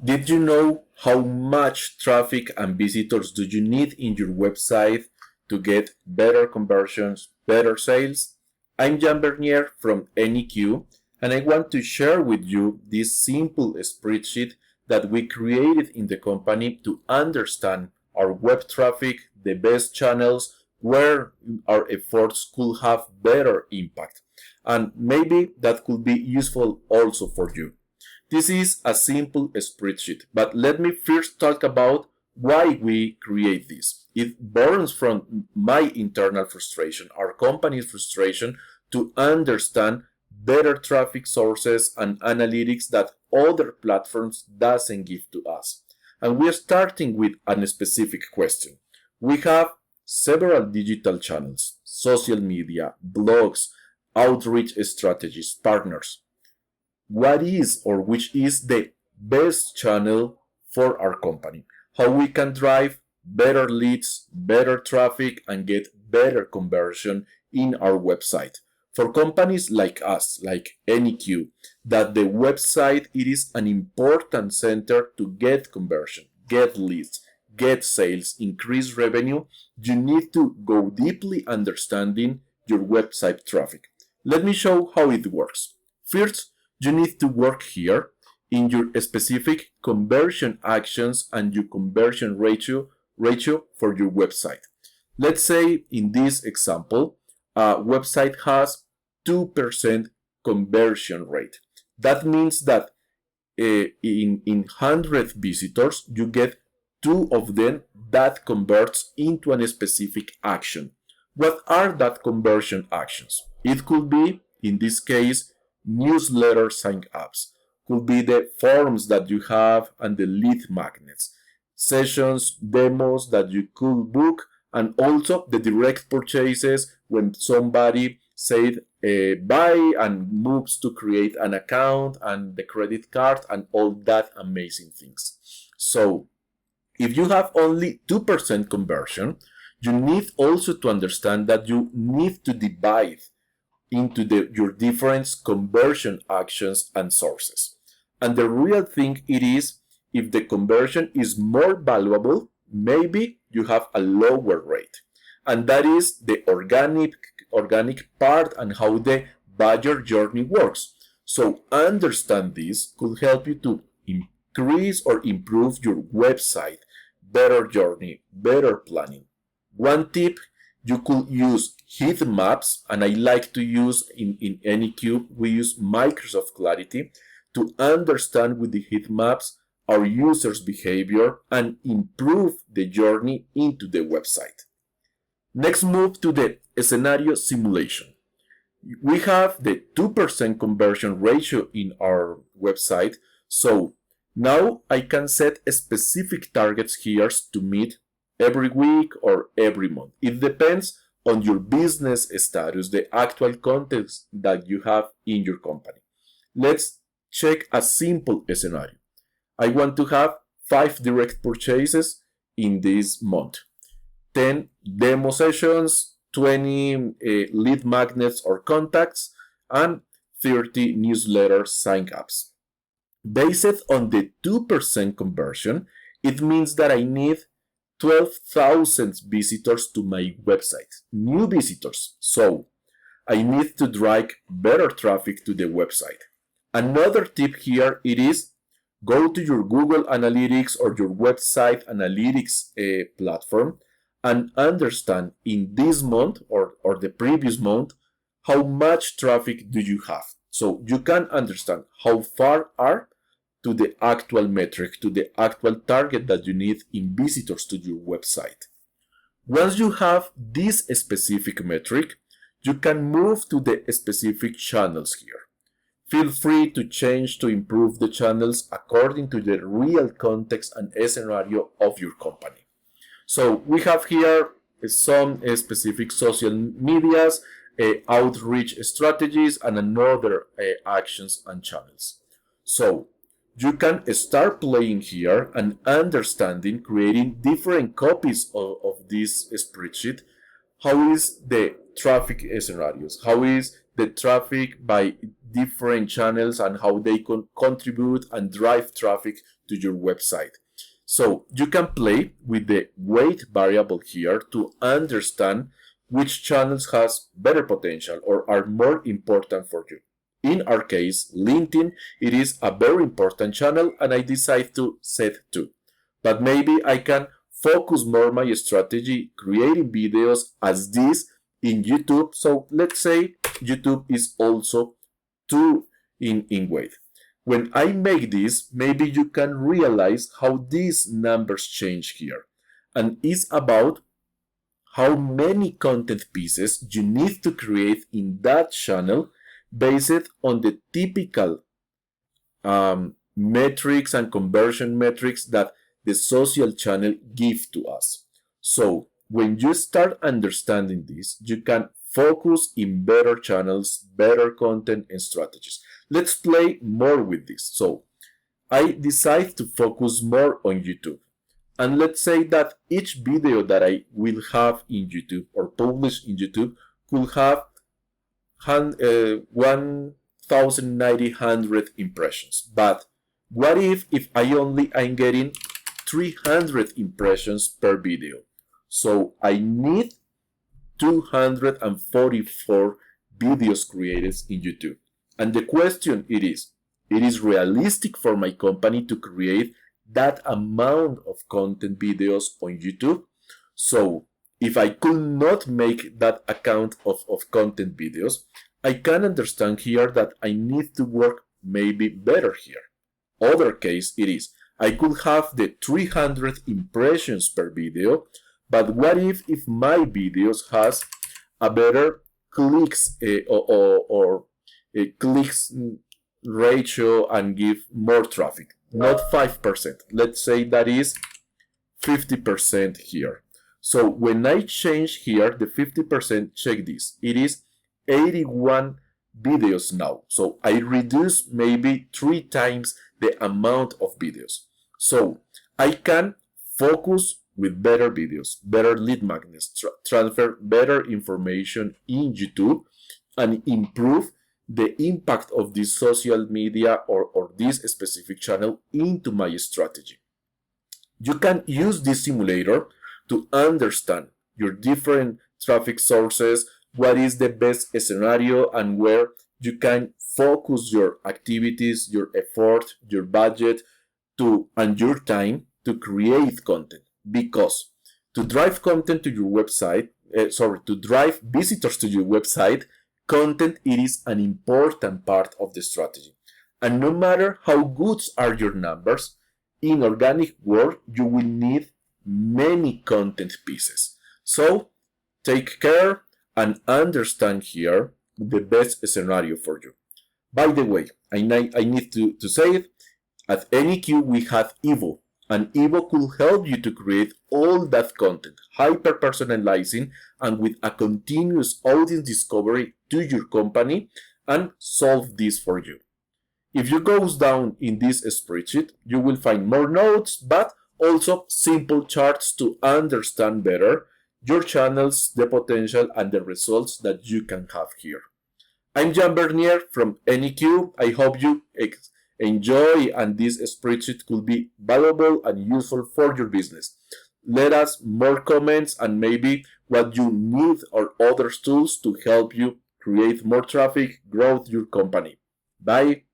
Did you know how much traffic and visitors do you need in your website to get better conversions, better sales? I'm Jan Bernier from AnniQ, and I want to share with you this simple spreadsheet that we created in the company to understand our web traffic, the best channels, where our efforts could have better impact. And maybe that could be useful also for you. This is a simple spreadsheet, but let me first talk about why we create this. It borns from my internal frustration, our company's frustration, to understand better traffic sources and analytics that other platforms doesn't give to us. And we're starting with a specific question. We have several digital channels, social media, blogs, outreach strategies, partners. What is or which is the best channel for our company? How we can drive better leads, better traffic, and get better conversion in our website. For companies like us, like AnniQ, that the website it is an important center to get conversion, get leads, get sales, increase revenue, you need to go deeply understanding your website traffic. Let me show how it works. First, you need to work here in your specific conversion actions and your conversion ratio for your website. Let's say in this example, a website has 2% conversion rate. That means that in 100 visitors, you get 2 of them that converts into a specific action. What are that conversion actions? It could be, in this case, newsletter sign-ups, could be the forms that you have and the lead magnets, sessions, demos that you could book, and also the direct purchases when somebody said buy and moves to create an account and the credit card and all that amazing things. So if you have only 2% conversion, you need also to understand that you need to divide into your different conversion actions and sources. And the real thing it is, if the conversion is more valuable, maybe you have a lower rate. And that is the organic part and how the buyer journey works. So understand this could help you to increase or improve your website, better journey, better planning. One tip, you could use heat maps, and I like to use in AnniQ, we use Microsoft Clarity to understand with the heat maps our users' behavior and improve the journey into the website. Next, move to the scenario simulation. We have the 2% conversion ratio in our website, so now I can set specific targets here to meet every week or every month. It depends on your business status, the actual context that you have in your company. Let's check a simple scenario. I want to have 5 direct purchases in this month, 10 demo sessions, 20 lead magnets or contacts, and 30 newsletter sign-ups. Based on the 2% conversion, it means that I need 12,000 visitors to my website, new visitors. So I need to drive better traffic to the website. Another tip here it is go to your Google Analytics or your website analytics platform and understand in this month or the previous month how much traffic do you have. So you can understand how far are to the actual metric, to the actual target that you need in visitors to your website. Once you have this specific metric, you can move to the specific channels here. Feel free to change to improve the channels according to the real context and scenario of your company. So we have here some specific social medias, outreach strategies, and another actions and channels. So you can start playing here and understanding, creating different copies of this spreadsheet. How is the traffic scenarios? How is the traffic by different channels and how they can contribute and drive traffic to your website. So you can play with the weight variable here to understand which channels has better potential or are more important for you. In our case, LinkedIn, it is a very important channel and I decide to set 2. But maybe I can focus more my strategy creating videos as this in YouTube. So let's say YouTube is also 2 in weight. When I make this, maybe you can realize how these numbers change here. And it's about how many content pieces you need to create in that channel based on the typical metrics and conversion metrics that the social channel give to us. So when you start understanding this, you can focus in better channels, better content and strategies. Let's play more with this. So I decide to focus more on YouTube. And let's say that each video that I will have in YouTube or publish in YouTube could have 1,900 impressions. But what if I'm getting 300 impressions per video? So I need 244 videos created in YouTube. And the question it is realistic for my company to create that amount of content videos on YouTube? So if I could not make that account of content videos, I can understand here that I need to work maybe better here. Other case it is, I could have the 300 impressions per video, but what if my videos has a better clicks or clicks ratio and give more traffic? Not 5%. Let's say that is 50% here. So when I change here the 50%, check this. It is 81 videos now. So I reduce maybe 3 times the amount of videos. So I can focus with better videos, better lead magnets, transfer better information in YouTube and improve the impact of this social media or this specific channel into my strategy. You can use this simulator to understand your different traffic sources, what is the best scenario and where you can focus your activities, your effort, your budget and your time to create content. Because to drive content to your website, to drive visitors to your website, content it is an important part of the strategy. And no matter how good are your numbers, in organic world you will need many content pieces. So take care and understand here the best scenario for you. By the way, I need to say it, at AnniQ we have Evo, and Evo could help you to create all that content, hyper-personalizing and with a continuous audience discovery to your company and solve this for you. If you go down in this spreadsheet, you will find more notes, but also simple charts to understand better your channels, the potential and the results that you can have here. I'm Jan Bernier from AnniQ. I hope you enjoy and this spreadsheet could be valuable and useful for your business. Let us more comments and maybe what you need or other tools to help you create more traffic, grow your company. Bye.